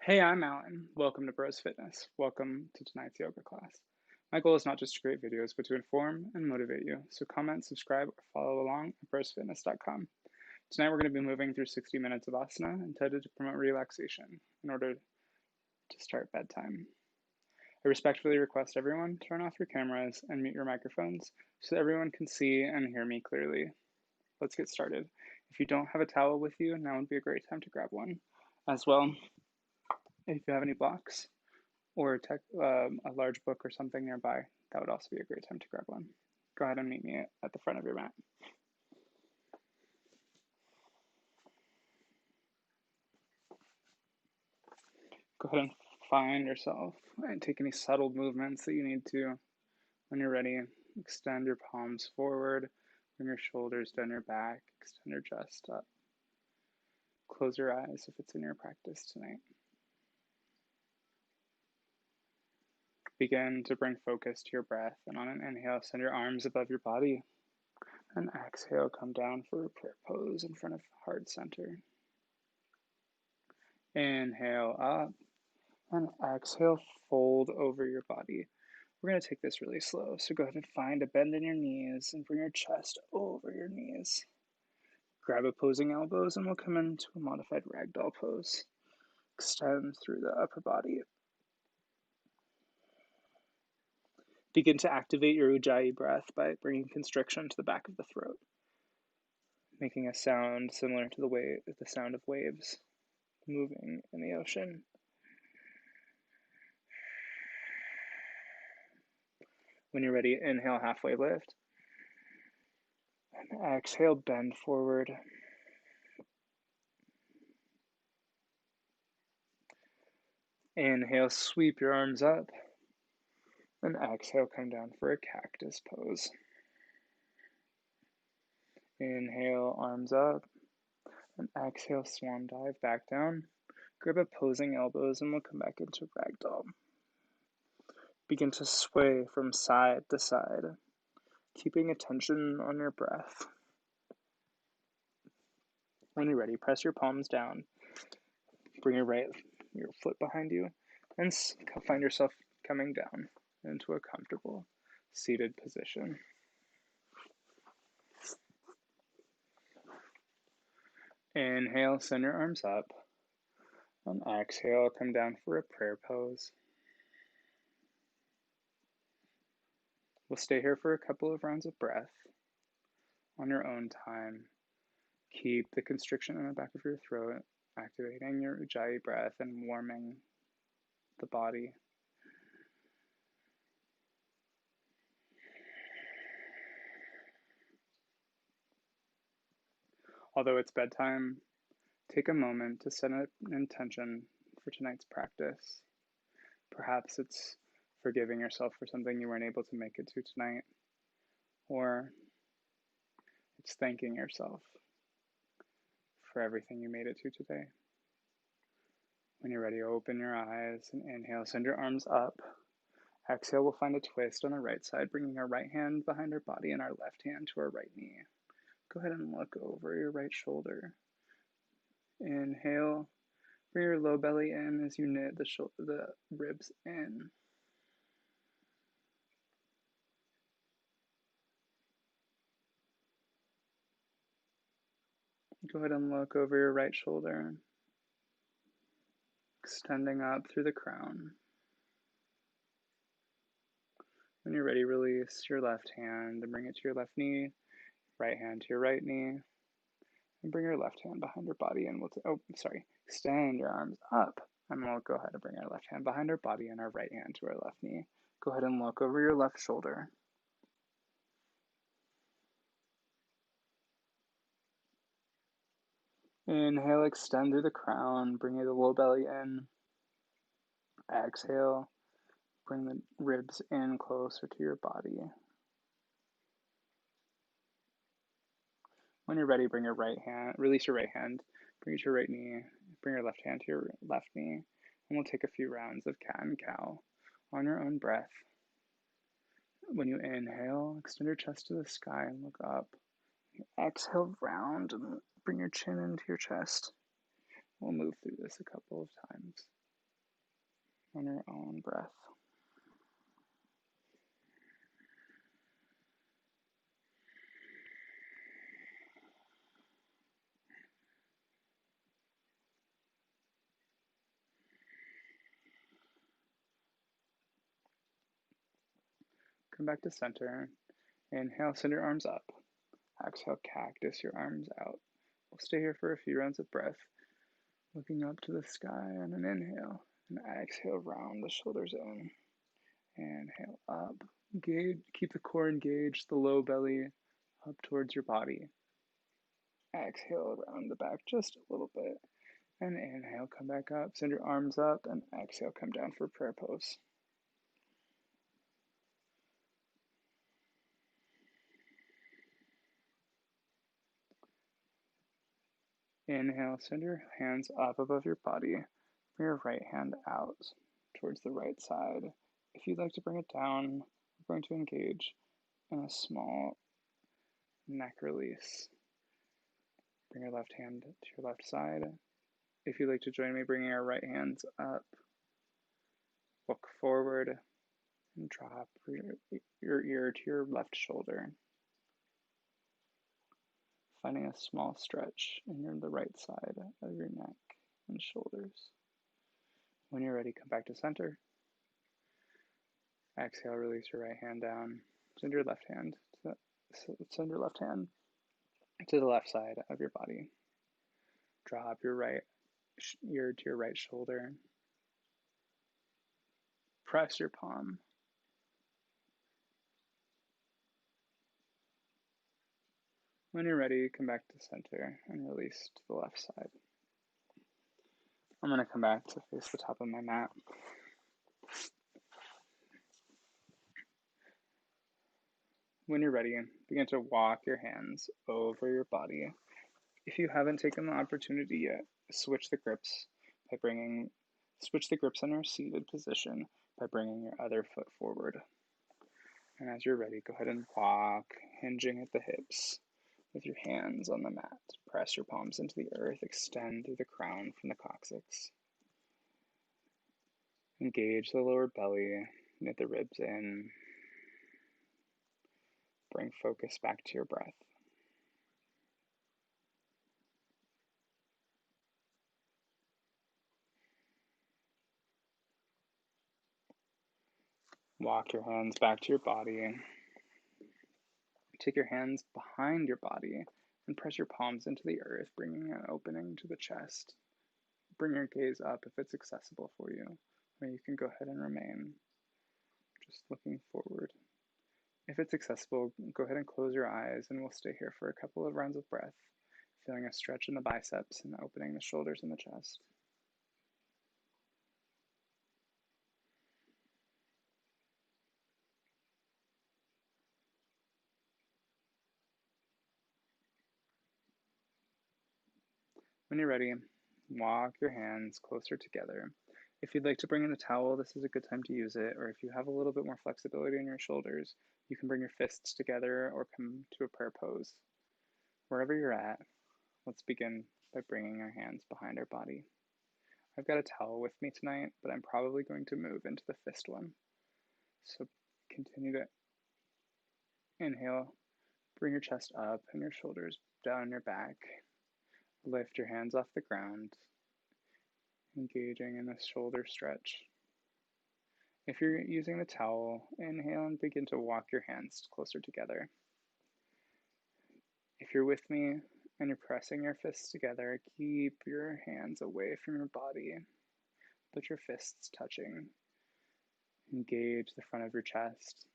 Hey, I'm Alan. Welcome to Bros Fitness. Welcome to tonight's yoga class. My goal is not just to create videos, but to inform and motivate you. So comment, subscribe, or follow along at brosfitness.com. Tonight we're going to be moving through 60 minutes of asana intended to promote relaxation in order to start bedtime. I respectfully request everyone turn off your cameras and mute your microphones so that everyone can see and hear me clearly. Let's get started. If you don't have a towel with you, now would be a great time to grab one. As well, if you have any blocks, or a large book or something nearby, that would also be a great time to grab one. Go ahead and meet me at the front of your mat. Go ahead and find yourself and take any subtle movements that you need to. When you're ready, extend your palms forward, bring your shoulders down your back, extend your chest up. Close your eyes if it's in your practice tonight. Begin to bring focus to your breath, and on an inhale, send your arms above your body. And exhale, come down for a prayer pose in front of heart center. Inhale up, and exhale, fold over your body. We're going to take this really slow, so go ahead and find a bend in your knees and bring your chest over your knees. Grab opposing elbows, and we'll come into a modified ragdoll pose. Extend through the upper body. Begin to activate your Ujjayi breath by bringing constriction to the back of the throat, making a sound similar to the sound of waves moving in the ocean. When you're ready, inhale, halfway lift. And exhale, bend forward. Inhale, sweep your arms up. And exhale, come down for a cactus pose. Inhale, arms up. And exhale, swan dive back down. Grab opposing elbows and we'll come back into ragdoll. Begin to sway from side to side, keeping attention on your breath. When you're ready, press your palms down. Bring your foot behind you and find yourself coming down into a comfortable seated position. Inhale, send your arms up. And exhale, come down for a prayer pose. We'll stay here for a couple of rounds of breath on your own time. Keep the constriction in the back of your throat, activating your Ujjayi breath and warming the body. Although it's bedtime, take a moment to set an intention for tonight's practice. Perhaps it's forgiving yourself for something you weren't able to make it to tonight, or it's thanking yourself for everything you made it to today. When you're ready, open your eyes and inhale, send your arms up. Exhale, we'll find a twist on the right side, bringing our right hand behind our body and our left hand to our right knee. Go ahead and look over your right shoulder. Inhale, bring your low belly in as you knit the ribs in. Go ahead and look over your right shoulder, extending up through the crown. When you're ready, release your left hand and bring it to your left knee, right hand to your right knee, and bring your left hand behind your body and extend your arms up. And we'll go ahead and bring our left hand behind our body and our right hand to our left knee. Go ahead and look over your left shoulder. Inhale, extend through the crown, bring the low belly in. Exhale, bring the ribs in closer to your body. When you're ready, release your right hand, bring it to your right knee, bring your left hand to your left knee, and we'll take a few rounds of cat and cow on your own breath. When you inhale, extend your chest to the sky and look up. Exhale, round and bring your chin into your chest. We'll move through this a couple of times. on your own breath. Come back to center. Inhale, send your arms up. Exhale, cactus your arms out. We'll stay here for a few rounds of breath, looking up to the sky on an inhale. And exhale, round the shoulders in. Inhale up. Engage, keep the core engaged, the low belly up towards your body. Exhale, around the back just a little bit. And inhale, come back up. Send your arms up. And exhale, come down for prayer pose. Inhale, send your hands up above your body. Bring your right hand out towards the right side. If you'd like to bring it down, we're going to engage in a small neck release. Bring your left hand to your left side. If you'd like to join me, bringing our right hands up, look forward, and drop your ear to your left shoulder. Finding a small stretch in the right side of your neck and shoulders. When you're ready, come back to center. Exhale, release your right hand down. Send your left hand to the left side of your body. Drop your right ear to your right shoulder. Press your palm. When you're ready, come back to center and release to the left side. I'm going to come back to face the top of my mat. When you're ready, begin to walk your hands over your body. If you haven't taken the opportunity yet, switch the grips on your seated position by bringing your other foot forward. And as you're ready, go ahead and walk, hinging at the hips with your hands on the mat. Press your palms into the earth, extend through the crown from the coccyx. Engage the lower belly, knit the ribs in. Bring focus back to your breath. Walk your hands back to your body. Take your hands behind your body and press your palms into the earth, bringing an opening to the chest. Bring your gaze up if it's accessible for you, or you can go ahead and remain just looking forward. If it's accessible, go ahead and close your eyes and we'll stay here for a couple of rounds of breath, feeling a stretch in the biceps and opening the shoulders and the chest. When you're ready, walk your hands closer together. If you'd like to bring in a towel, this is a good time to use it, or if you have a little bit more flexibility in your shoulders, you can bring your fists together or come to a prayer pose. Wherever you're at, let's begin by bringing our hands behind our body. I've got a towel with me tonight, but I'm probably going to move into the fist one. So continue to inhale, bring your chest up and your shoulders down your back. Lift your hands off the ground, engaging in this shoulder stretch. If you're using the towel, inhale and begin to walk your hands closer together. If you're with me and you're pressing your fists together, keep your hands away from your body, but your fists touching. Engage the front of your chest,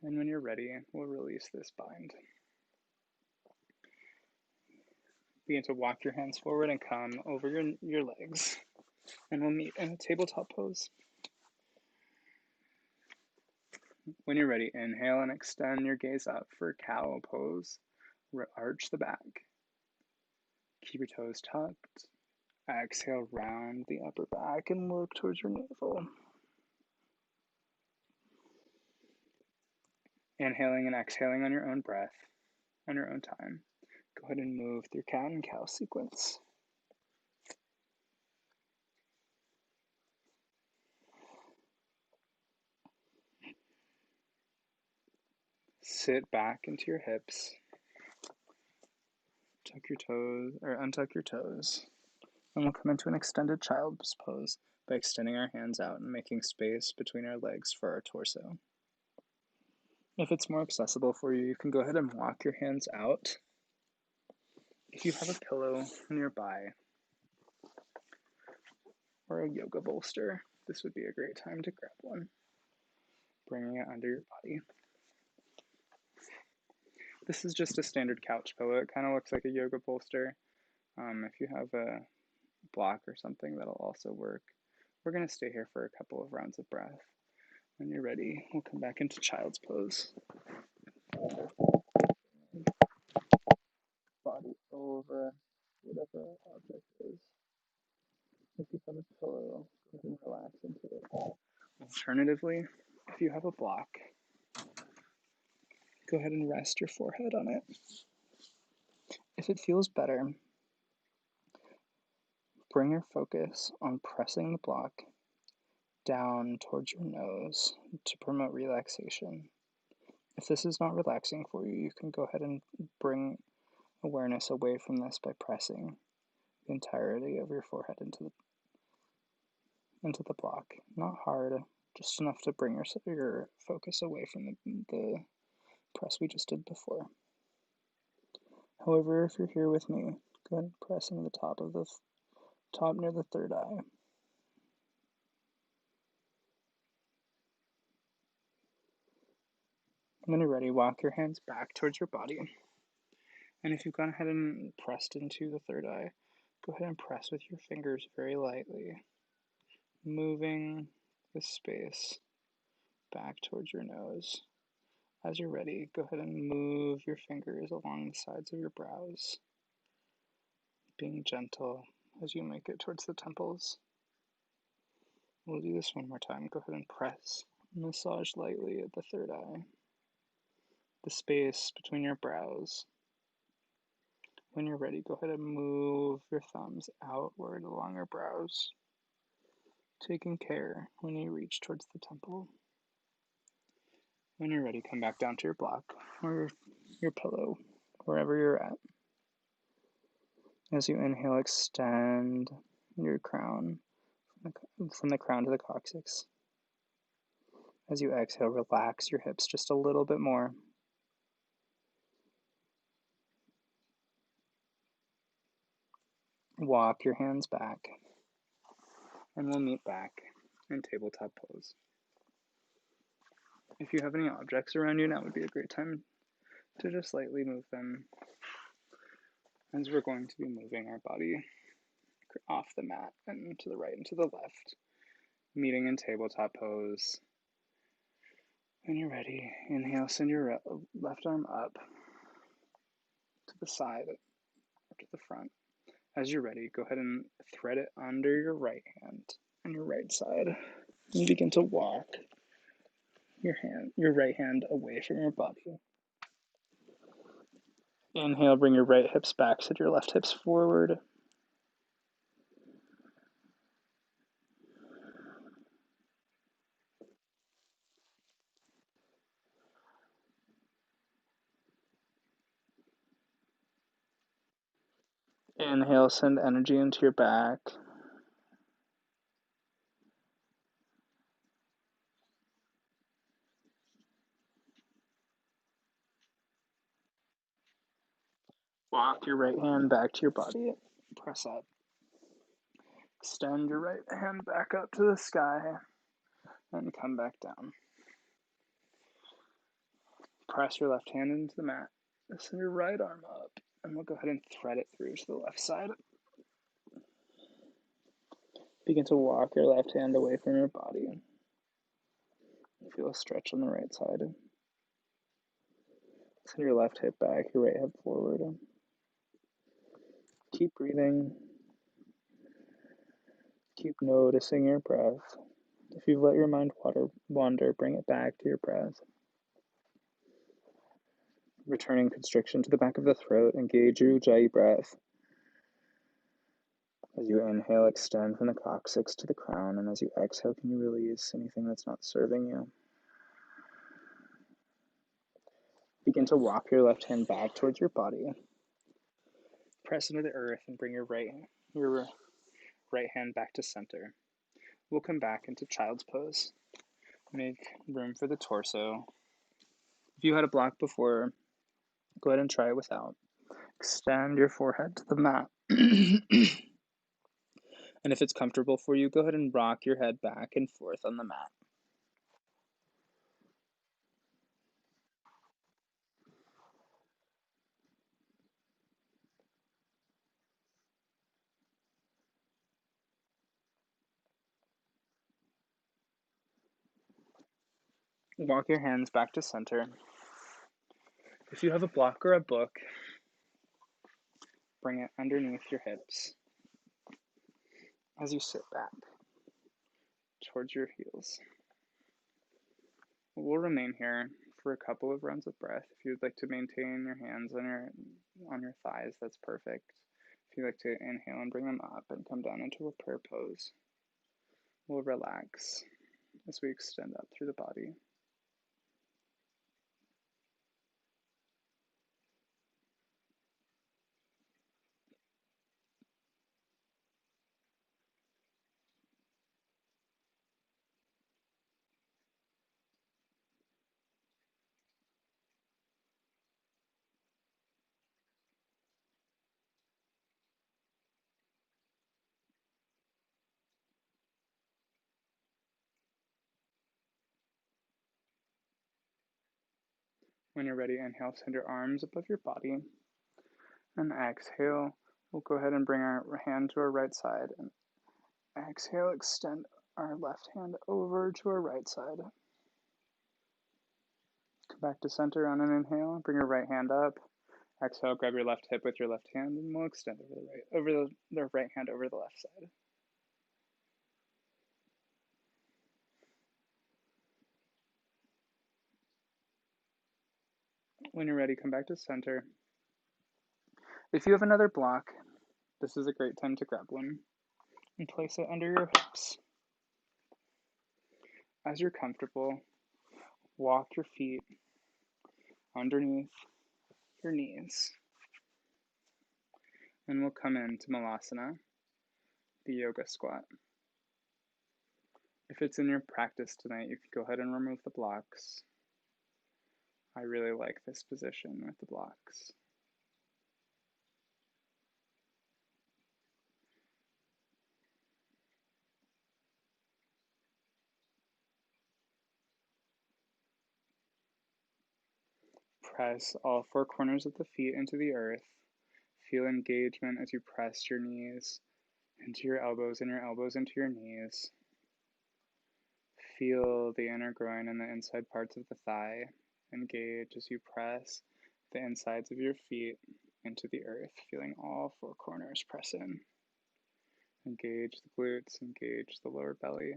and when you're ready, we'll release this bind. Begin to walk your hands forward and come over your legs, and we'll meet in a tabletop pose. When you're ready, inhale and extend your gaze up for cow pose. Arch the back. Keep your toes tucked. Exhale, round the upper back and look towards your navel. Inhaling and exhaling on your own breath, on your own time. Go ahead and move through cat and cow sequence. sit back into your hips, tuck your toes, or untuck your toes, and we'll come into an extended child's pose by extending our hands out and making space between our legs for our torso. If it's more accessible for you, you can go ahead and walk your hands out. If you have a pillow nearby or a yoga bolster, this would be a great time to grab one, bringing it under your body. This is just a standard couch pillow. It kind of looks like a yoga bolster. If you have a block or something, that'll also work. We're going to stay here for a couple of rounds of breath. When you're ready, we'll come back into child's pose. Body over whatever object is. If you have a pillow, go ahead and relax into it. Alternatively, if you have a block, go ahead and rest your forehead on it. If it feels better, bring your focus on pressing the block down towards your nose to promote relaxation. If this is not relaxing for you, you can go ahead and bring awareness away from this by pressing the entirety of your forehead into the block. Not hard, just enough to bring your focus away from the press we just did before. However, if you're here with me, go ahead and press into the top near the third eye. When you're ready, walk your hands back towards your body. And if you've gone ahead and pressed into the third eye, go ahead and press with your fingers very lightly, moving the space back towards your nose. As you're ready, go ahead and move your fingers along the sides of your brows, being gentle as you make it towards the temples. We'll do this one more time. Go ahead and press, massage lightly at the third eye, the space between your brows. When you're ready, go ahead and move your thumbs outward along your brows, taking care when you reach towards the temple. When you're ready, come back down to your block or your pillow, wherever you're at. As you inhale, extend your crown from the crown to the coccyx. As you exhale, relax your hips just a little bit more. Walk your hands back, and we'll meet back in tabletop pose. If you have any objects around you, now would be a great time to just lightly move them, as we're going to be moving our body off the mat and to the right and to the left, meeting in tabletop pose. When you're ready, inhale, send your left arm up to the side or to the front. As you're ready, go ahead and thread it under your right hand on your right side and begin to walk your right hand away from your body. Inhale, bring your right hips back, set your left hips forward. Inhale, send energy into your back. Walk your right hand back to your body. Press up. Extend your right hand back up to the sky and come back down. Press your left hand into the mat. Send your right arm up, and we'll go ahead and thread it through to the left side. Begin to walk your left hand away from your body. Feel a stretch on the right side. Send your left hip back, your right hip forward. Keep breathing. Keep noticing your breath. If you've let your mind wander, bring it back to your breath. Returning constriction to the back of the throat, engage your Ujjayi breath. As you inhale, extend from the coccyx to the crown, and as you exhale, can you release anything that's not serving you? Begin to walk your left hand back towards your body. Press into the earth and bring your right hand back to center. We'll come back into child's pose. Make room for the torso. If you had a block before, go ahead and try it without. Extend your forehead to the mat. And if it's comfortable for you, go ahead and rock your head back and forth on the mat. Walk your hands back to center. If you have a block or a book, bring it underneath your hips as you sit back towards your heels. We'll remain here for a couple of rounds of breath. If you'd like to maintain your hands on your thighs, that's perfect. If you'd like to inhale and bring them up and come down into a prayer pose, we'll relax as we extend up through the body. When you're ready, inhale, send your arms above your body. And exhale, we'll go ahead and bring our hand to our right side. And exhale, extend our left hand over to our right side. Come back to center on an inhale. Bring your right hand up. Exhale, grab your left hip with your left hand, and we'll extend over the right hand over the left side. When you're ready, come back to center. If you have another block, this is a great time to grab one and place it under your hips. As you're comfortable, walk your feet underneath your knees. And we'll come into Malasana, the yoga squat. If it's in your practice tonight, you can go ahead and remove the blocks. I really like this position with the blocks. Press all four corners of the feet into the earth. Feel engagement as you press your knees into your elbows and your elbows into your knees. Feel the inner groin and the inside parts of the thigh engage as you press the insides of your feet into the earth, feeling all four corners press in. Engage the glutes, engage the lower belly.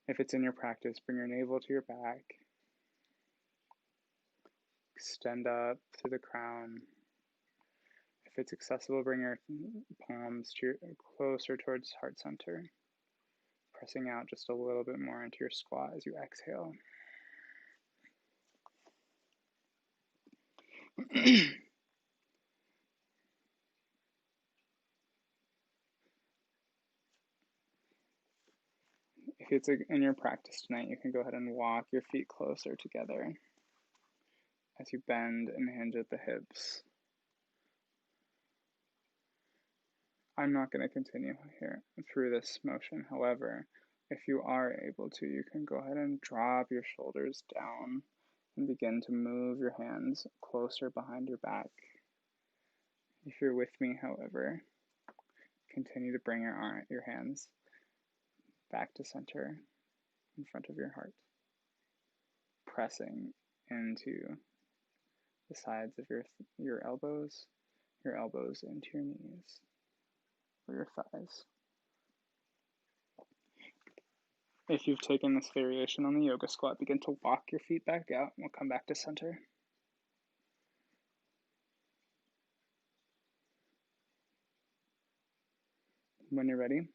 If it's in your practice, bring your navel to your back. Extend up through the crown. If it's accessible, bring your palms closer towards heart center. Pressing out just a little bit more into your squat as you exhale. If it's in your practice tonight, you can go ahead and walk your feet closer together as you bend and hinge at the hips. I'm not going to continue here through this motion. However, if you are able to, you can go ahead and drop your shoulders down and begin to move your hands closer behind your back. If you're with me, however, continue to bring your hands back to center in front of your heart, pressing into the sides of your elbows into your knees or your thighs. If you've taken this variation on the yoga squat, begin to walk your feet back out, and we'll come back to center. When you're ready,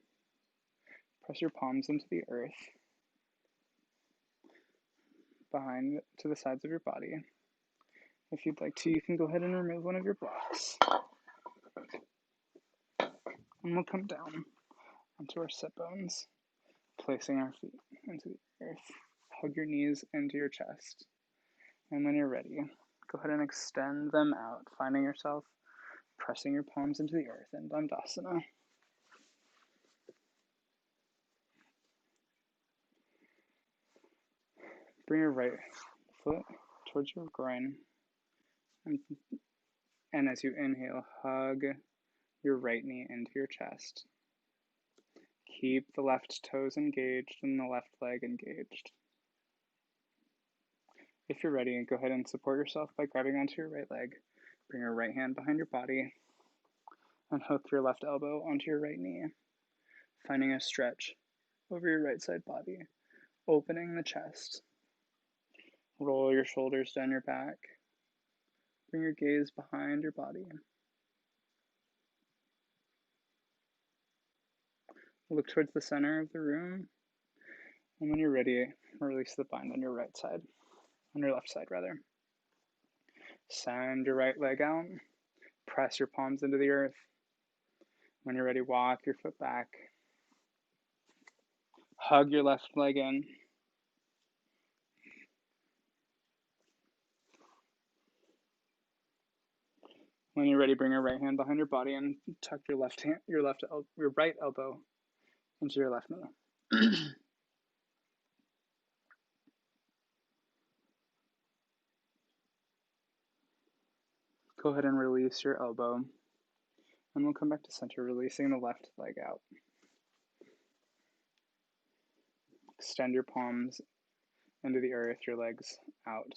press your palms into the earth. behind to the sides of your body. If you'd like to, you can go ahead and remove one of your blocks. And we'll come down onto our sit bones, placing our feet into the earth. Hug your knees into your chest. And when you're ready, go ahead and extend them out, finding yourself pressing your palms into the earth in Dandasana. Bring your right foot towards your groin. And as you inhale, hug your right knee into your chest. Keep the left toes engaged and the left leg engaged. If you're ready, go ahead and support yourself by grabbing onto your right leg. Bring your right hand behind your body and hook your left elbow onto your right knee, finding a stretch over your right side body, opening the chest. Roll your shoulders down your back. Bring your gaze behind your body. Look towards the center of the room. And when you're ready, release the bind on your right side. On your left side, rather. Send your right leg out. Press your palms into the earth. When you're ready, walk your foot back. Hug your left leg in. When you're ready, bring your right hand behind your body and tuck your right elbow into your left knee. Go ahead and release your elbow, and we'll come back to center, releasing the left leg out. Extend your palms into the earth, your legs out.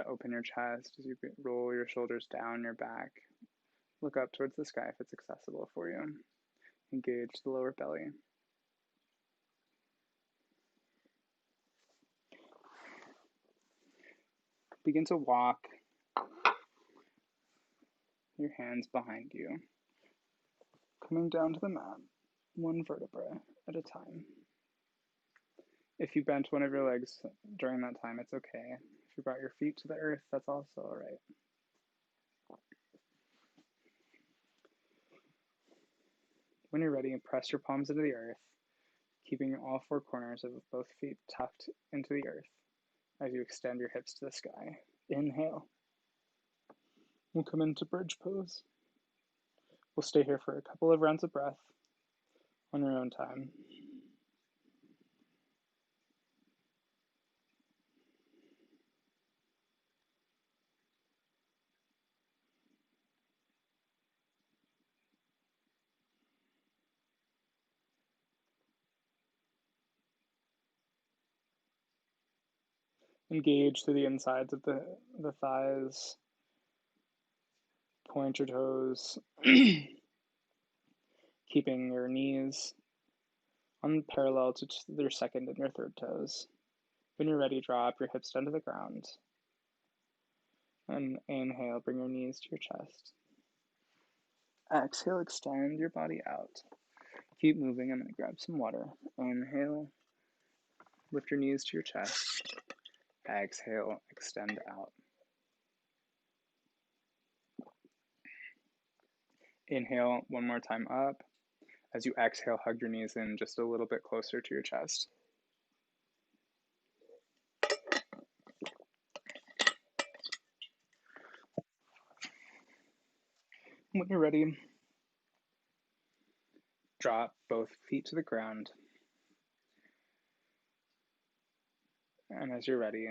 Open your chest as you roll your shoulders down your back. Look up towards the sky if it's accessible for you. Engage the lower belly. Begin to walk your hands behind you, coming down to the mat, one vertebra at a time. If you bent one of your legs during that time, it's okay. If you brought your feet to the earth, that's also all right. When you're ready, press your palms into the earth, keeping all four corners of both feet tucked into the earth as you extend your hips to the sky. Inhale. We'll come into bridge pose. We'll stay here for a couple of rounds of breath on your own time. Engage through the insides of the thighs. Point your toes, keeping your knees on parallel to your second and your third toes. When you're ready, drop your hips down to the ground. And inhale, bring your knees to your chest. Exhale, extend your body out. Keep moving. I'm going to grab some water. Inhale, lift your knees to your chest. Exhale, extend out. Inhale one more time up. As you exhale, hug your knees in just a little bit closer to your chest. When you're ready, drop both feet to the ground. And as you're ready,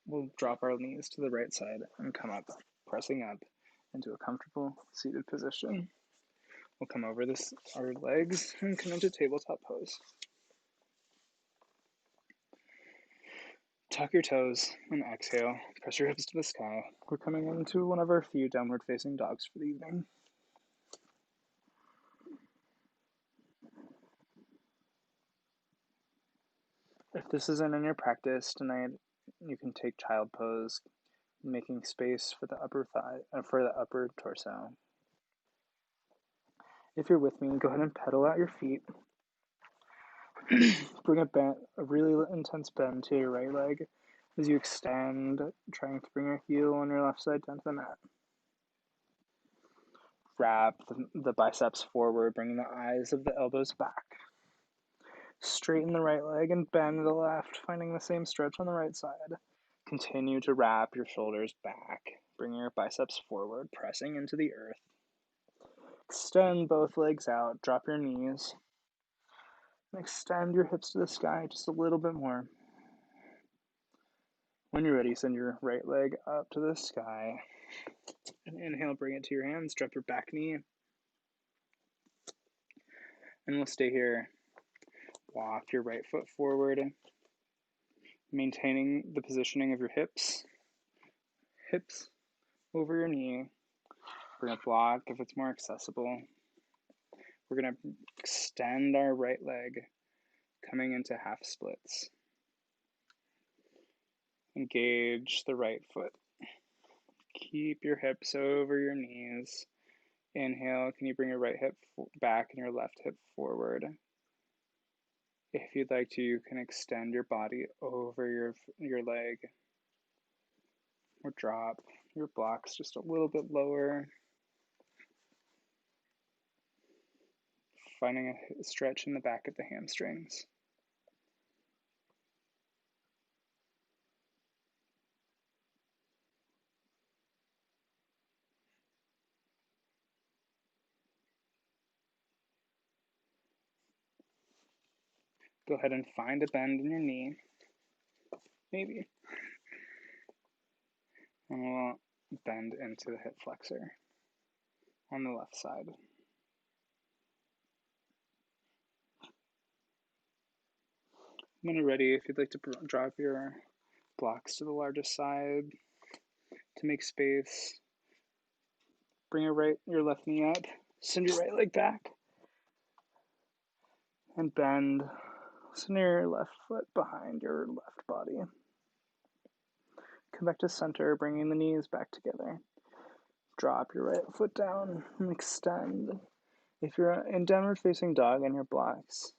we'll drop our knees to the right side and come up, pressing up into a comfortable seated position. We'll come over our legs and come into tabletop pose. Tuck your toes and exhale. Press your hips to the sky. We're coming into one of our few downward facing dogs for the evening. If this isn't in your practice tonight, you can take child pose, making space for the upper torso. If you're with me, go ahead and pedal out your feet. Bring a really intense bend to your right leg as you extend, trying to bring your heel on your left side down to the mat. Wrap the biceps forward, bringing the eyes of the elbows back. Straighten the right leg and bend the left, finding the same stretch on the right side. Continue to wrap your shoulders back, bringing your biceps forward, pressing into the earth. Extend both legs out, drop your knees, and extend your hips to the sky just a little bit more. When you're ready, send your right leg up to the sky. And inhale, bring it to your hands, drop your back knee. And we'll stay here. Walk your right foot forward, maintaining the positioning of your hips over your knee. We're going to block if it's more accessible. We're going to extend our right leg, coming into half splits. Engage the right foot. Keep your hips over your knees. Inhale, can you bring your right hip back and your left hip forward? If you'd like to, you can extend your body over your leg. Or drop your blocks just a little bit lower. Finding a stretch in the back of the hamstrings. Go ahead and find a bend in your knee, maybe. And we'll bend into the hip flexor on the left side. When you're ready, if you'd like to drop your blocks to the largest side to make space, bring your left knee up, send your right leg back, and bend. Send your left foot behind your left body. Come back to center, bringing the knees back together. Drop your right foot down and extend. If you're in downward facing dog and your blocks,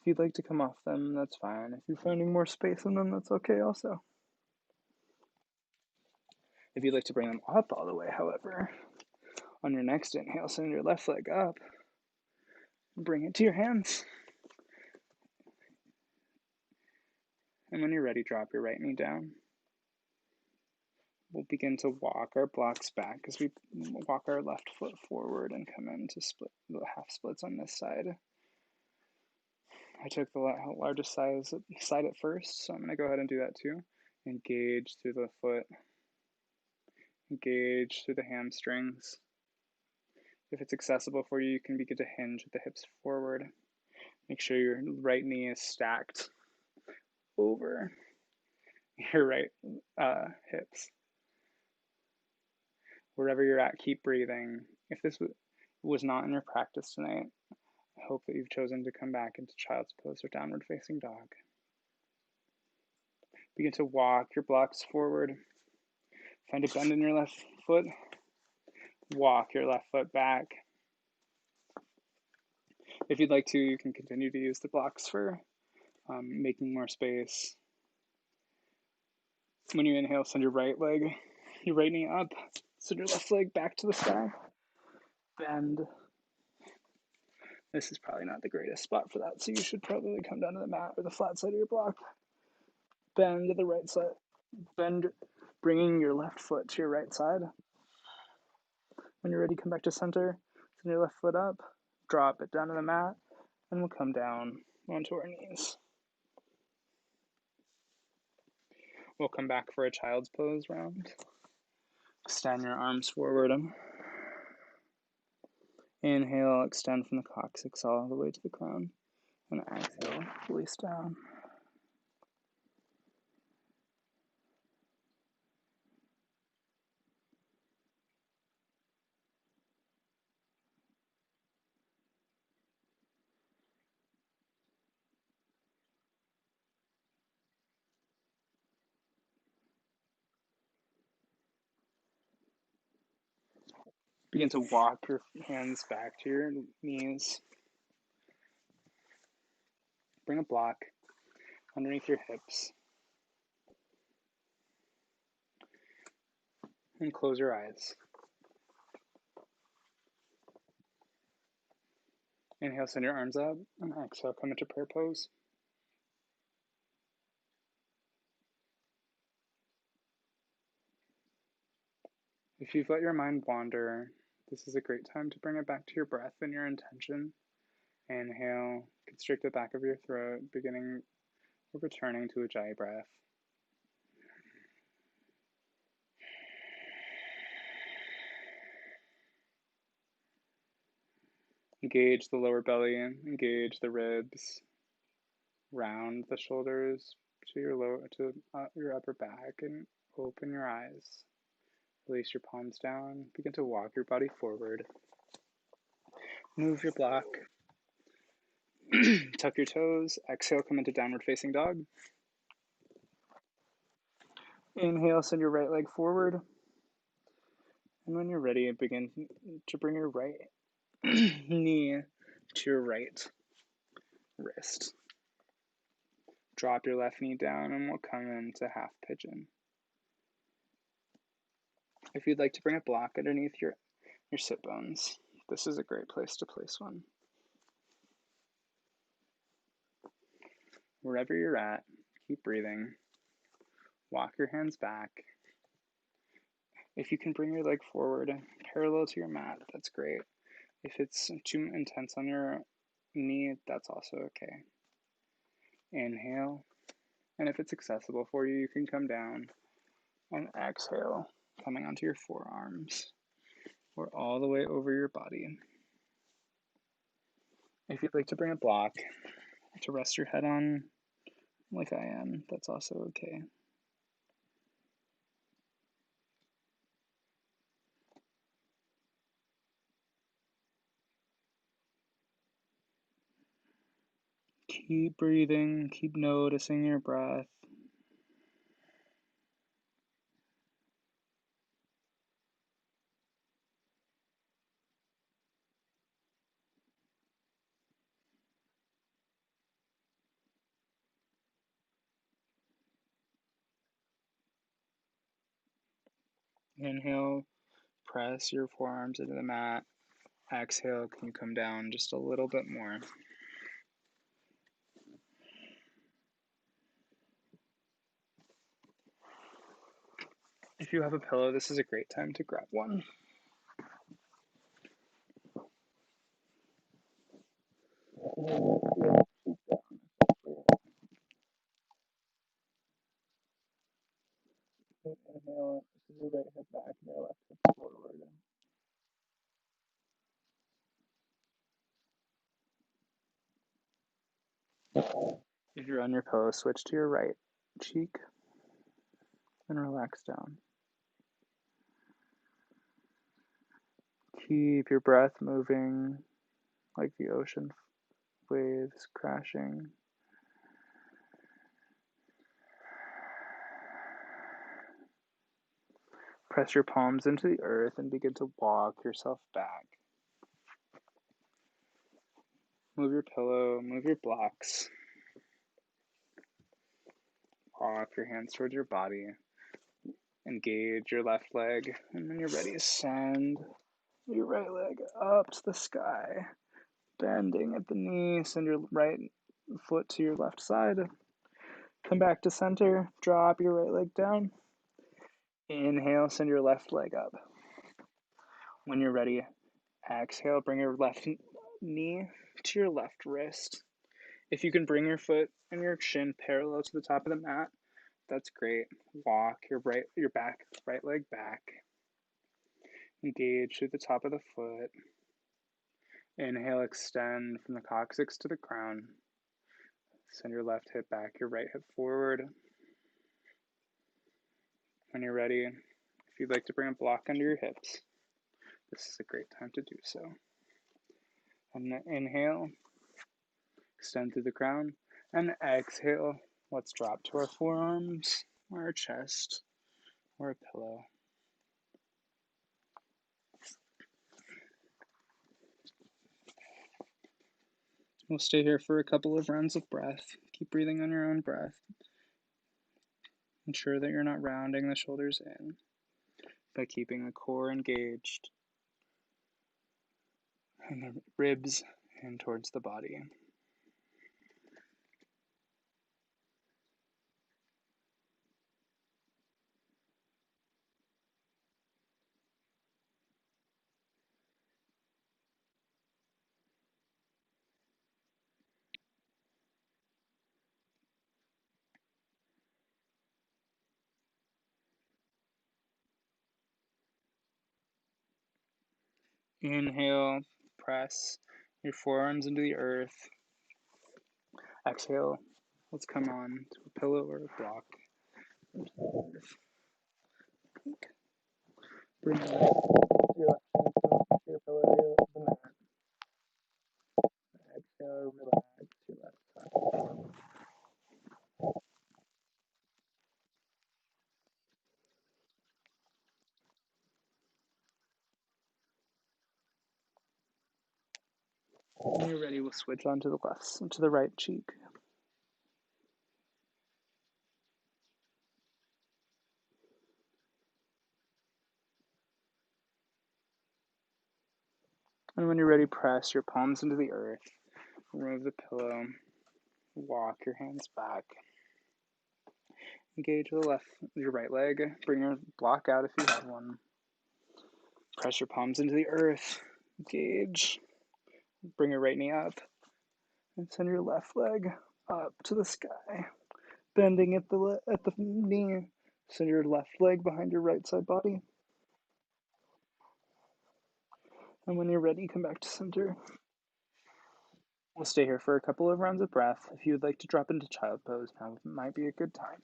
if you'd like to come off them, that's fine. If you're finding more space in them, that's okay also. If you'd like to bring them up all the way, however, on your next inhale, send your left leg up. Bring it to your hands. And when you're ready, drop your right knee down. We'll begin to walk our blocks back as we walk our left foot forward and come into the half splits on this side. I took the largest side at first, so I'm going to go ahead and do that too. Engage through the foot. Engage through the hamstrings. If it's accessible for you, you can begin to hinge with the hips forward. Make sure your right knee is stacked over your right hips. Wherever you're at, keep breathing. If this was not in your practice tonight, I hope that you've chosen to come back into child's pose or downward facing dog. Begin to walk your blocks forward. Find a bend in your left foot. Walk your left foot back. If you'd like to, you can continue to use the blocks for making more space. When you inhale, send your right knee up. Send your left leg back to the sky. Bend. This is probably not the greatest spot for that, so you should probably come down to the mat or the flat side of your block. Bend to the right side. Bend, bringing your left foot to your right side. When you're ready, come back to center. Send your left foot up. Drop it down to the mat, and we'll come down onto our knees. We'll come back for a child's pose round. Extend your arms forward. Inhale, extend from the coccyx all the way to the crown. And exhale, release down. Begin to walk your hands back to your knees. bring a block underneath your hips and close your eyes. Inhale, send your arms up, and exhale, come into prayer pose. If you've let your mind wander, this is a great time to bring it back to your breath and your intention. Inhale, constrict the back of your throat, beginning or returning to Ujjayi breath. Engage the lower belly, engage the ribs, round the shoulders to your upper back, and open your eyes. Release your palms down. Begin to walk your body forward. Move your block. Tuck your toes. Exhale, come into downward facing dog. Inhale, send your right leg forward. And when you're ready, begin to bring your right knee to your right wrist. Drop your left knee down and we'll come into half pigeon. If you'd like to bring a block underneath your sit bones, this is a great place to place one. Wherever you're at, keep breathing. Walk your hands back. If you can bring your leg forward parallel to your mat, that's great. If it's too intense on your knee, that's also okay. Inhale, and if it's accessible for you, you can come down and exhale, coming onto your forearms or all the way over your body. If you'd like to bring a block to rest your head on, like I am, that's also okay. Keep breathing, keep noticing your breath. Inhale, press your forearms into the mat. Exhale, can you come down just a little bit more? If you have a pillow, this is a great time to grab one. Inhale, this is your right hip back and your left hip forward. If you're on your pillow, switch to your right cheek and relax down. Keep your breath moving like the ocean waves crashing. Press your palms into the earth and begin to walk yourself back. Move your pillow, move your blocks. Walk your hands towards your body. Engage your left leg, and when you're ready, send your right leg up to the sky. Bending at the knee, send your right foot to your left side. Come back to center, drop your right leg down. Inhale, send your left leg up. When you're ready, exhale, bring your left knee to your left wrist. If you can bring your foot and your shin parallel to the top of the mat, that's great. Walk your right leg back. Engage through the top of the foot. Inhale, extend from the coccyx to the crown. Send your left hip back, your right hip forward. When you're ready, if you'd like to bring a block under your hips, this is a great time to do so. And inhale, extend through the crown, and exhale. Let's drop to our forearms, or our chest, or a pillow. We'll stay here for a couple of rounds of breath. Keep breathing on your own breath. Ensure that you're not rounding the shoulders in by keeping the core engaged and the ribs in towards the body. Inhale, press your forearms into the earth. Exhale, let's come on to a pillow or a block. Bring your left hand to your pillow or the mat. Exhale, relax your left side. When you're ready, we'll switch on to the left, to the right cheek. And when you're ready, press your palms into the earth. Remove the pillow. Walk your hands back. Engage your right leg. Bring your block out if you have one. Press your palms into the earth. Engage. Bring your right knee up. And send your left leg up to the sky. Bending at the knee. Send your left leg behind your right side body. And when you're ready, come back to center. We'll stay here for a couple of rounds of breath. If you would like to drop into child pose, now might be a good time.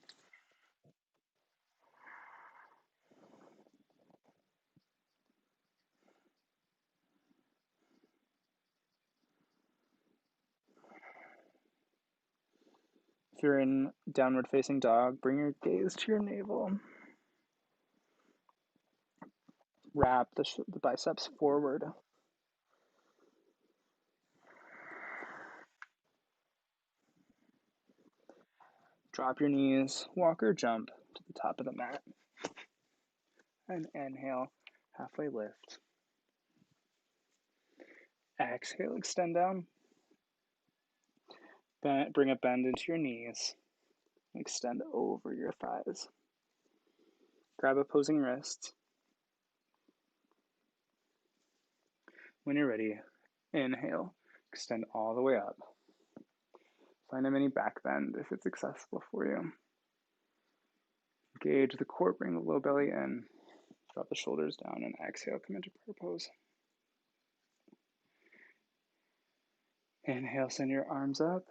If you're in downward facing dog, bring your gaze to your navel. Wrap the biceps forward. Drop your knees, walk or jump to the top of the mat. And inhale, halfway lift. Exhale, extend down. Bring a bend into your knees. Extend over your thighs. Grab opposing wrists. When you're ready, inhale, extend all the way up. Find a mini back bend if it's accessible for you. Engage the core, bring the low belly in. Drop the shoulders down and exhale, come into prayer pose. Inhale, send your arms up.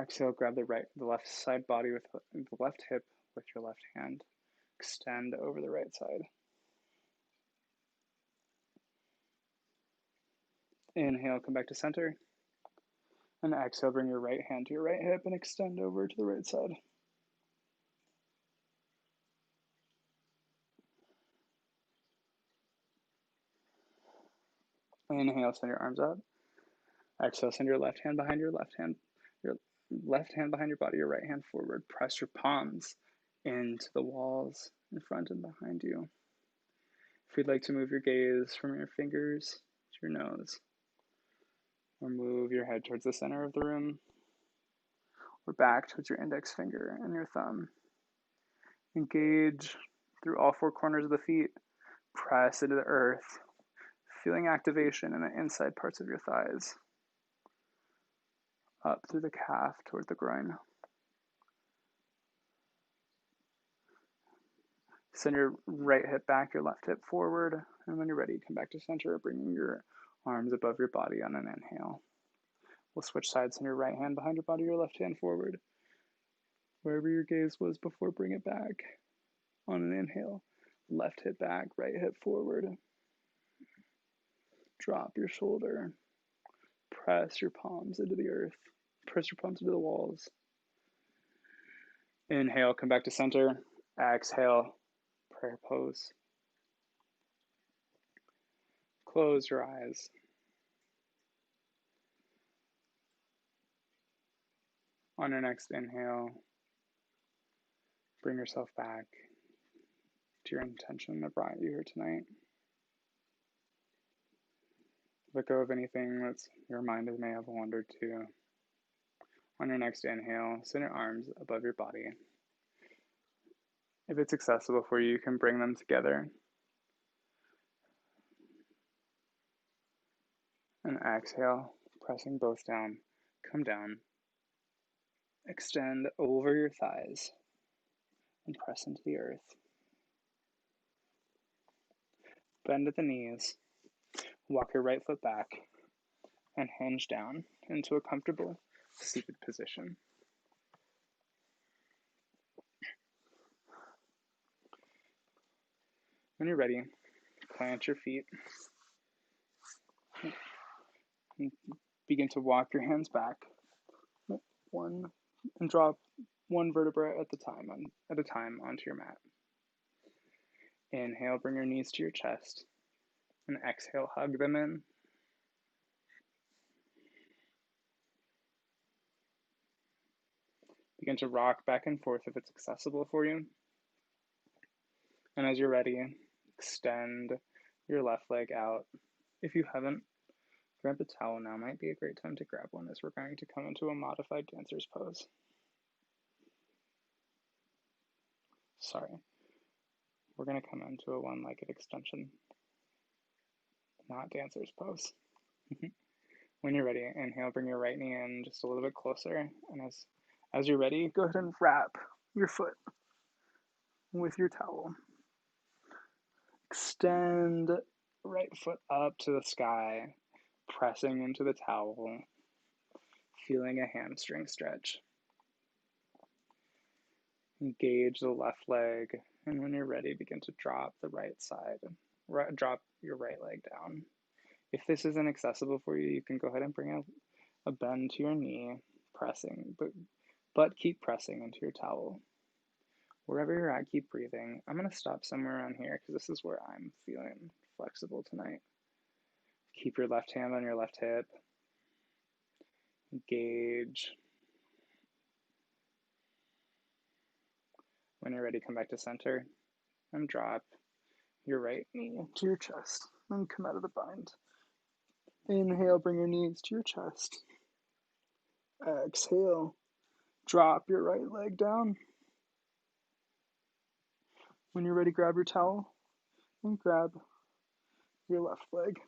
Exhale, grab the left side body with the left hip with your left hand. Extend over the right side. Inhale, come back to center. And exhale, bring your right hand to your right hip and extend over to the right side. Inhale, send your arms up. Exhale, send your left hand behind your left hand behind your body, your right hand forward. Press your palms into the walls in front and behind you. If you'd like to move your gaze from your fingers to your nose, or move your head towards the center of the room, or back towards your index finger and your thumb. Engage through all four corners of the feet. Press into the earth, feeling activation in the inside parts of your thighs. Up through the calf toward the groin. Send your right hip back, your left hip forward, and when you're ready, come back to center, bringing your arms above your body on an inhale. We'll switch sides, send your right hand behind your body, your left hand forward. Wherever your gaze was before, bring it back on an inhale. Left hip back, right hip forward. Drop your shoulder. Press your palms into the earth. Press your palms into the walls. Inhale, come back to center. Exhale, prayer pose. Close your eyes. On your next inhale, bring yourself back to your intention that brought you here tonight. Let go of anything that your mind may have wandered to. On your next inhale, send your arms above your body. If it's accessible for you, you can bring them together. And exhale, pressing both down. Come down. Extend over your thighs and press into the earth. Bend at the knees. Walk your right foot back and hinge down into a comfortable seated position. When you're ready, plant your feet. And begin to walk your hands back and drop one vertebra at a time onto your mat. Inhale, bring your knees to your chest, and exhale, hug them in. Begin to rock back and forth if it's accessible for you. And as you're ready, extend your left leg out. If you haven't, grab a towel now. Might be a great time to grab one as we're going to come into a modified dancer's pose. We're going to come into a one-legged extension, not dancer's pose. When you're ready, inhale, bring your right knee in just a little bit closer. And as you're ready, go ahead and wrap your foot with your towel. Extend right foot up to the sky, pressing into the towel, feeling a hamstring stretch. Engage the left leg, and when you're ready, begin to drop the right side. Drop your right leg down. If this isn't accessible for you, you can go ahead and bring a bend to your knee, pressing, but keep pressing into your towel. Wherever you're at, keep breathing. I'm going to stop somewhere around here because this is where I'm feeling flexible tonight. Keep your left hand on your left hip. Engage. When you're ready, come back to center and drop your right knee to your chest and come out of the bind. Inhale, bring your knees to your chest. Exhale, drop your right leg down. When you're ready, grab your towel and grab your left leg.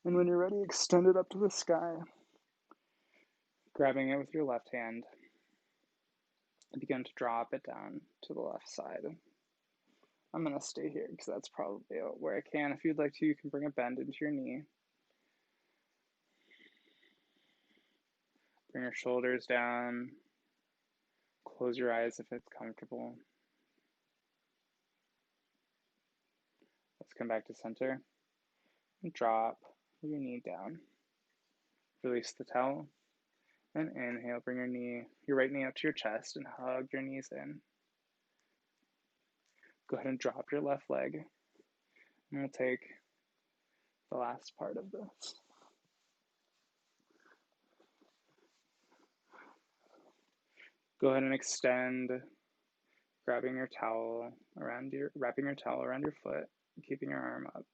And when you're ready, extend it up to the sky, grabbing it with your left hand. Begin to drop it down to the left side. I'm going to stay here because that's probably where I can. If you'd like to, you can bring a bend into your knee. Bring your shoulders down. Close your eyes if it's comfortable. Let's come back to center. And drop your knee down. Release the towel. And inhale, bring your right knee up to your chest and hug your knees in. Go ahead and drop your left leg. And we'll take the last part of this. Go ahead and extend, wrapping your towel around your foot, keeping your arm up.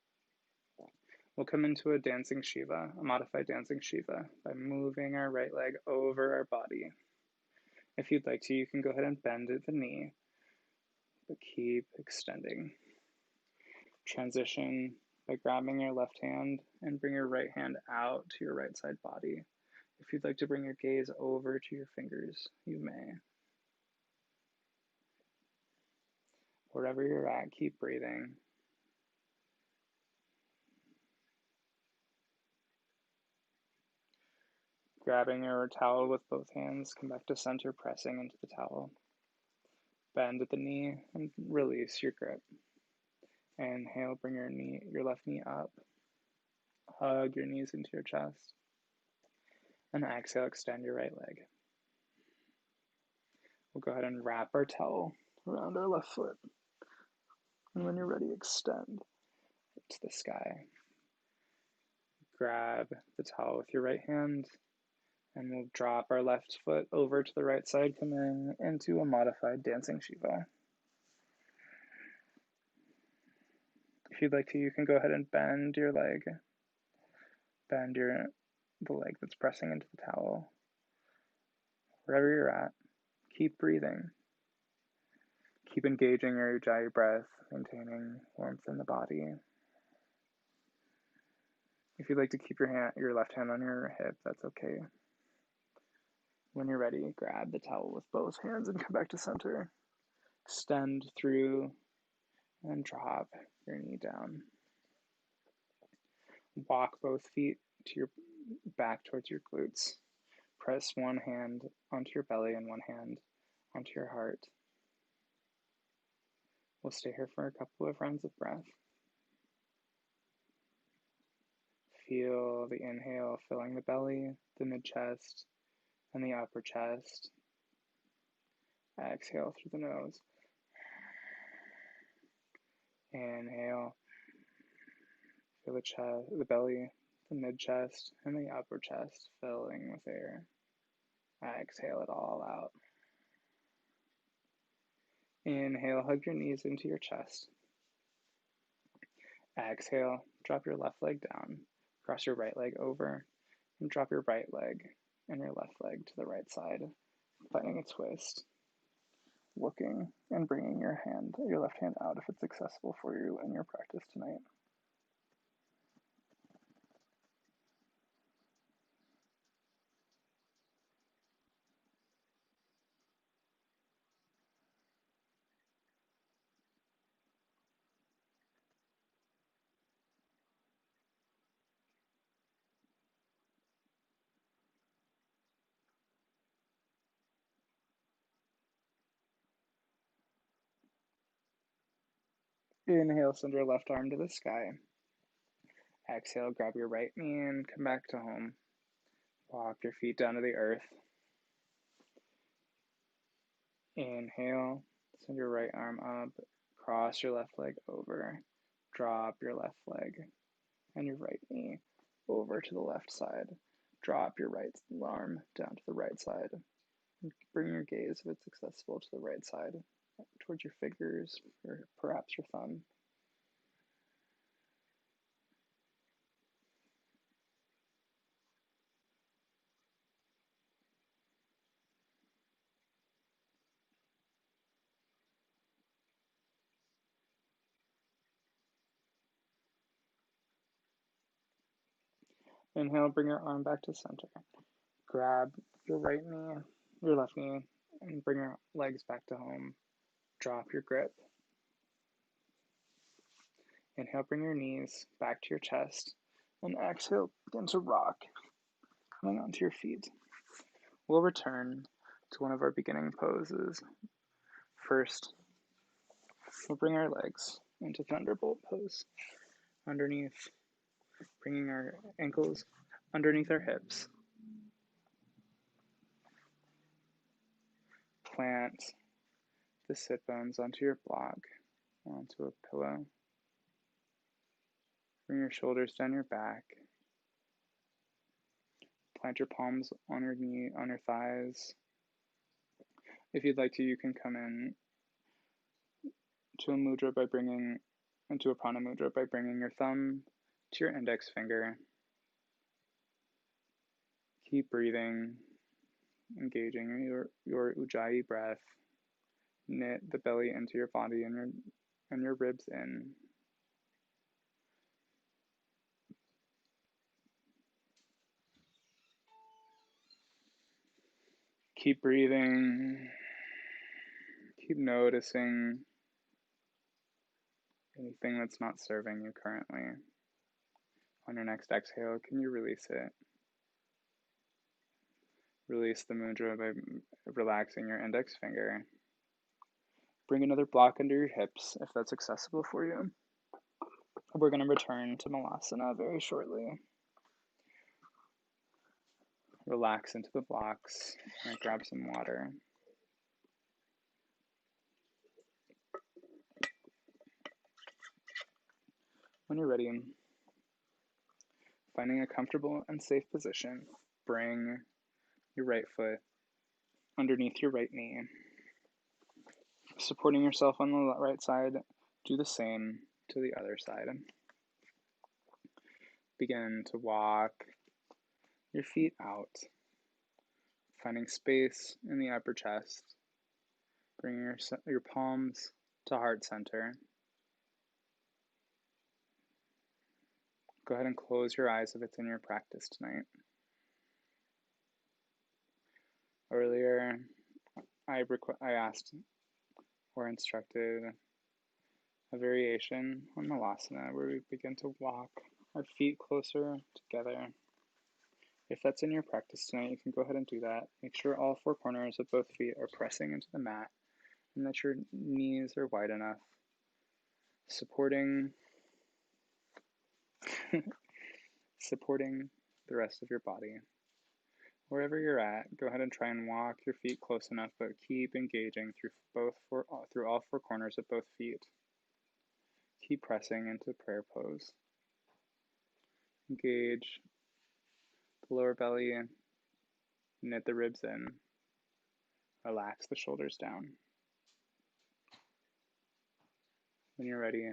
We'll come into a dancing Shiva, a modified dancing Shiva, by moving our right leg over our body. If you'd like to, you can go ahead and bend at the knee, but keep extending. Transition by grabbing your left hand and bring your right hand out to your right side body. If you'd like to bring your gaze over to your fingers, you may. Wherever you're at, keep breathing. Grabbing your towel with both hands, come back to center, pressing into the towel. Bend at the knee and release your grip. Inhale, bring your left knee up. Hug your knees into your chest. And exhale, extend your right leg. We'll go ahead and wrap our towel around our left foot. And when you're ready, extend to the sky. Grab the towel with your right hand And we'll drop our left foot over to the right side, coming into a modified dancing Shiva. If you'd like to, you can go ahead and bend your leg. Bend the leg that's pressing into the towel. Wherever you're at, keep breathing. Keep engaging your ujjayi breath, maintaining warmth in the body. If you'd like to keep your left hand on your hip, that's okay. When you're ready, grab the towel with both hands and come back to center. Extend through and drop your knee down. Walk both feet to your back towards your glutes. Press one hand onto your belly and one hand onto your heart. We'll stay here for a couple of rounds of breath. Feel the inhale filling the belly, the mid-chest, and the upper chest. Exhale through the nose. Inhale. Feel the chest, the belly, the mid-chest, and the upper chest filling with air. Exhale it all out. Inhale, hug your knees into your chest. Exhale, drop your left leg down. Cross your right leg over and drop your right leg and your left leg to the right side, finding a twist. Looking and bringing your left hand out if it's accessible for you in your practice tonight. Inhale, send your left arm to the sky. Exhale, grab your right knee and come back to home. Walk your feet down to the earth. Inhale, send your right arm up, cross your left leg over, drop your left leg and your right knee over to the left side. Drop your right arm down to the right side. Bring your gaze, if it's accessible, to the right side, towards your fingers or perhaps your thumb. Inhale, bring your arm back to center. Grab your right knee, your left knee, and bring your legs back to home. Drop your grip. Inhale, bring your knees back to your chest. And exhale, begin to rock, coming onto your feet. We'll return to one of our beginning poses. First, we'll bring our legs into Thunderbolt pose. Underneath, bringing our ankles underneath our hips. Plant the sit bones onto your block, onto a pillow. Bring your shoulders down your back. Plant your palms on your thighs. If you'd like to, you can come in to a mudra into a prana mudra by bringing your thumb to your index finger. Keep breathing, engaging your ujjayi breath. Knit the belly into your body and your ribs in. Keep breathing. Keep noticing anything that's not serving you currently. On your next exhale, can you release it? Release the mudra by relaxing your index finger. Bring another block under your hips if that's accessible for you. We're going to return to Malasana very shortly. Relax into the blocks and grab some water. When you're ready, finding a comfortable and safe position, bring your right foot underneath your right knee. Supporting yourself on the right side, do the same to the other side. Begin to walk your feet out, finding space in the upper chest. Bring your palms to heart center. Go ahead and close your eyes if it's in your practice tonight. Earlier, I asked or instructed a variation on Malasana where we begin to walk our feet closer together. If that's in your practice tonight, you can go ahead and do that. Make sure all four corners of both feet are pressing into the mat and that your knees are wide enough, supporting supporting the rest of your body. Wherever you're at, go ahead and try and walk your feet close enough, but keep engaging through all four corners of both feet. Keep pressing into prayer pose. Engage the lower belly, knit the ribs in, relax the shoulders down. When you're ready,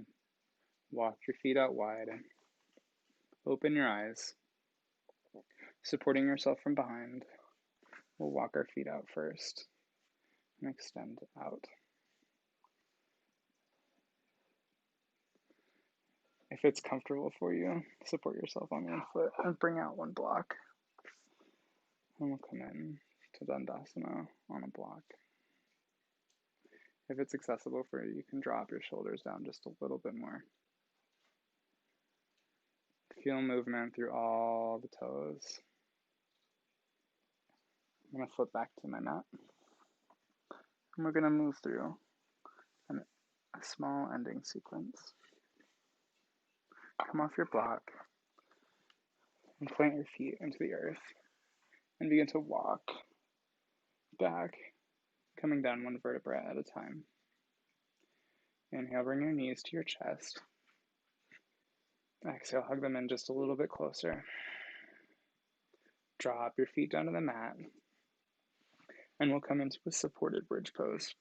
walk your feet out wide. Open your eyes. Supporting yourself from behind, we'll walk our feet out first and extend out. If it's comfortable for you, support yourself on one foot and bring out one block. And we'll come in to Dandasana on a block. If it's accessible for you, you can drop your shoulders down just a little bit more. Feel movement through all the toes. I'm going to flip back to my mat. And we're going to move through a small ending sequence. Come off your block and plant your feet into the earth and begin to walk back, coming down one vertebra at a time. Inhale, bring your knees to your chest. Exhale, hug them in just a little bit closer. Drop your feet down to the mat. And we'll come into a supported bridge pose.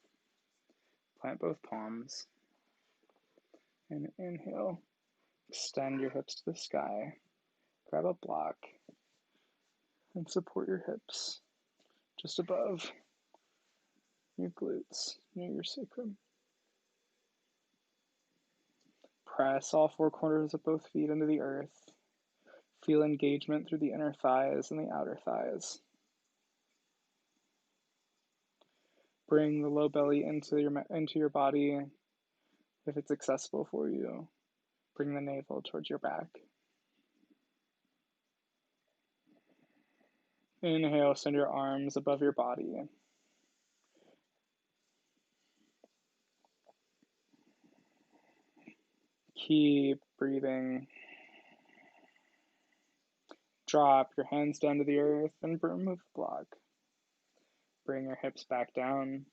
Plant both palms. And inhale. Extend your hips to the sky. Grab a block. And support your hips just above your glutes near your sacrum. Press all four corners of both feet into the earth. Feel engagement through the inner thighs and the outer thighs. Bring the low belly into your body. If it's accessible for you, bring the navel towards your back. Inhale, send your arms above your body. Keep breathing. Drop your hands down to the earth and remove the block. Bring your hips back down.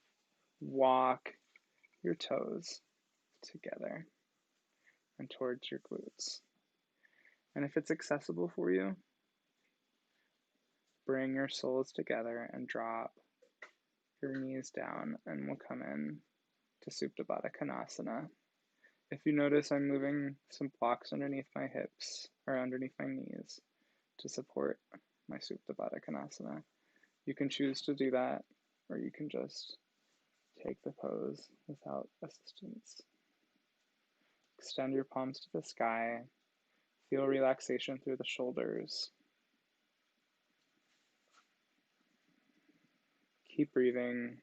Walk your toes together and towards your glutes. And if it's accessible for you, bring your soles together and drop your knees down, and we'll come in to Supta Baddha Konasana. If you notice, I'm moving some blocks underneath my hips or underneath my knees to support my Supta Baddha Konasana. You can choose to do that, or you can just take the pose without assistance. Extend your palms to the sky. Feel relaxation through the shoulders. Keep breathing.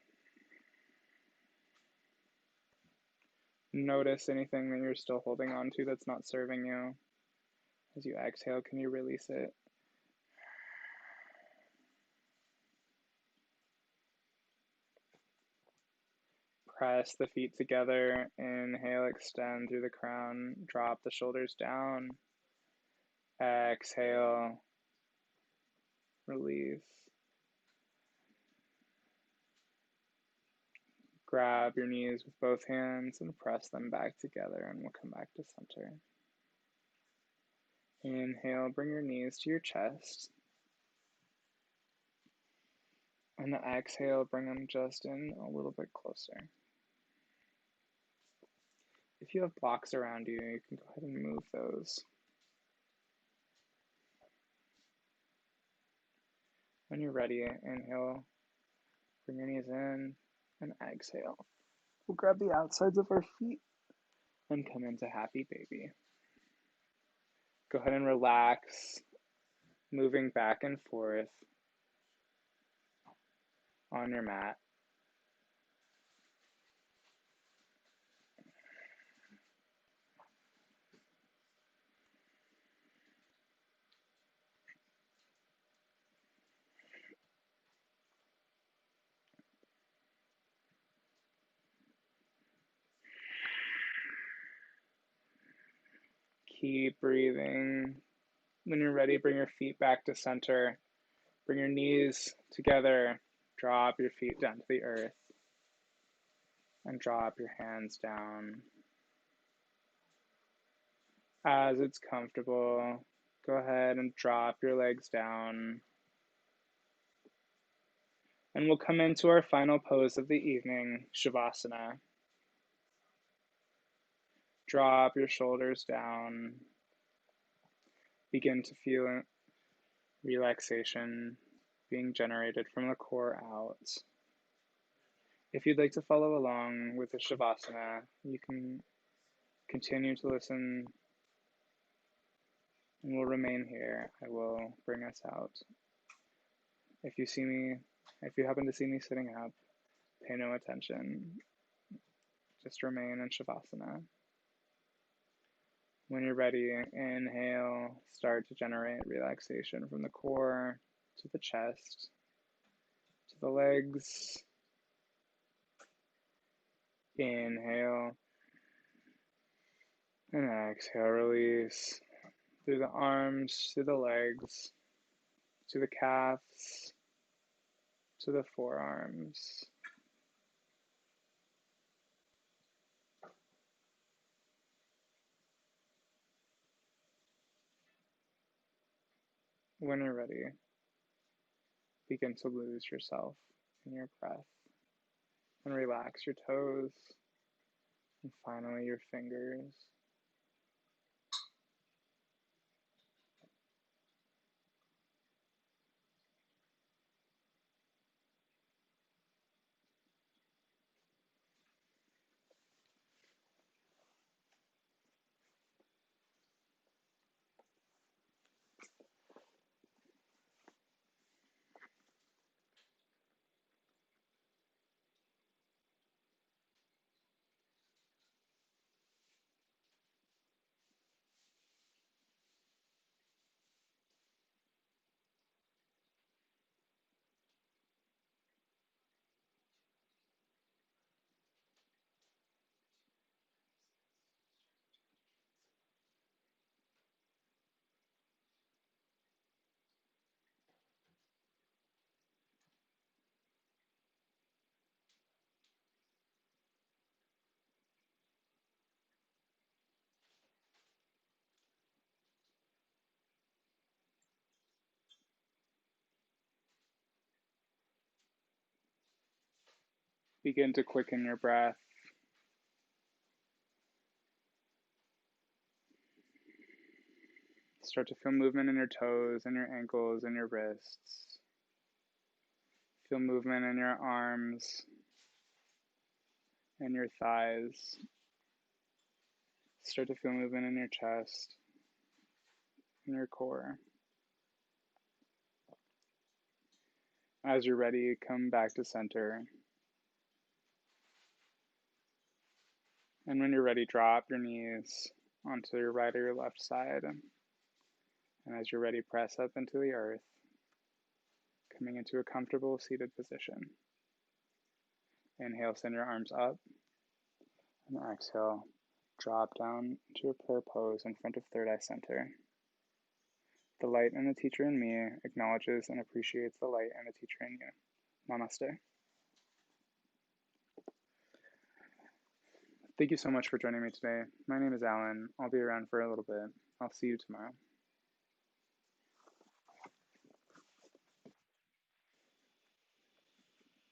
Notice anything that you're still holding on to that's not serving you. As you exhale, can you release it? Press the feet together. Inhale, extend through the crown. Drop the shoulders down. Exhale. Release. Grab your knees with both hands and press them back together, and we'll come back to center. Inhale, bring your knees to your chest. And the exhale, bring them just in a little bit closer. If you have blocks around you, you can go ahead and move those. When you're ready, inhale, bring your knees in, and exhale. We'll grab the outsides of our feet and come into happy baby. Go ahead and relax, moving back and forth on your mat. Keep breathing. When you're ready, bring your feet back to center. Bring your knees together. Drop your feet down to the earth. And drop your hands down. As it's comfortable, go ahead and drop your legs down. And we'll come into our final pose of the evening, Shavasana. Drop your shoulders down. Begin to feel relaxation being generated from the core out. If you'd like to follow along with the Shavasana, you can continue to listen and we'll remain here. I will bring us out. If you happen to see me sitting up, pay no attention. Just remain in Shavasana. When you're ready, inhale, start to generate relaxation from the core to the chest, to the legs. Inhale, and exhale, release through the arms, to the legs, to the calves, to the forearms. When you're ready, begin to lose yourself in your breath and relax your toes and finally your fingers. Begin to quicken your breath. Start to feel movement in your toes and your ankles and your wrists. Feel movement in your arms and your thighs. Start to feel movement in your chest and your core. As you're ready, come back to center. And when you're ready, drop your knees onto your right or your left side. And as you're ready, press up into the earth, coming into a comfortable seated position. Inhale, send your arms up. And exhale, drop down to your prayer pose in front of third eye center. The light in the teacher in me acknowledges and appreciates the light in the teacher in you. Namaste. Thank you so much for joining me today. My name is Alan. I'll be around for a little bit. I'll see you tomorrow.